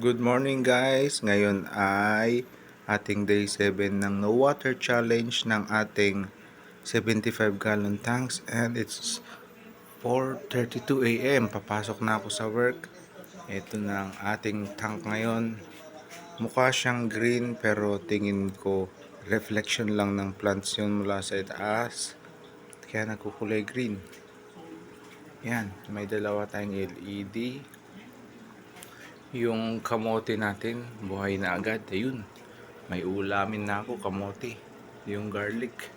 Good morning guys! Ngayon ay ating day 7 ng No Water Challenge ng ating 75 gallon tanks and it's 4:32 AM. Papasok na ako sa work. Ito na ang ating tank ngayon. Mukha siyang green pero tingin ko reflection lang ng plants yun mula sa itaas. Kaya nagkukulay green. Yan, may dalawa tayong LED. Yung kamote natin buhay na agad. Ayun, may ulamin na ako kamote. Yung garlic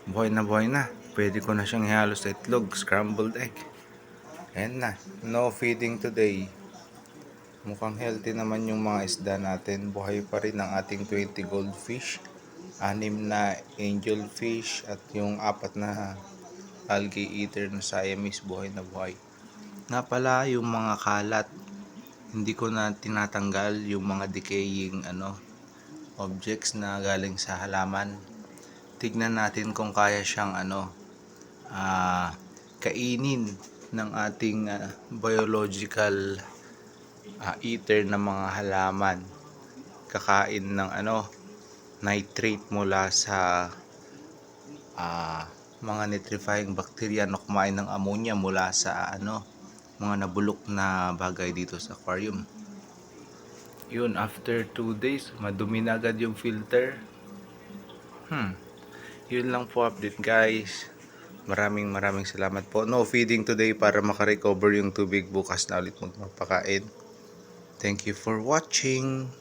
buhay na, pwede ko na siyang ihalo sa itlog, scrambled egg. Ayan na, no feeding today. Mukhang healthy naman yung mga isda natin. Buhay pa rin ang ating 20 goldfish, 6 na angelfish at yung 4 na algae eater na Siamese buhay na buhay. Nga pala yung mga kalat, hindi ko na tinatanggal yung mga decaying objects na galing sa halaman. Tignan natin kung kaya siyang kainin ng ating biological eater na mga halaman. Kakain ng nitrate mula sa mga nitrifying bacteria na kumain ng ammonia mula sa mga nabulok na bagay dito sa aquarium. Yun, after 2 days madumi na agad yung filter. Yun lang po update guys. Maraming salamat po. No feeding today para makarecover yung tubig, bukas na ulit magpapakain. Thank you for watching.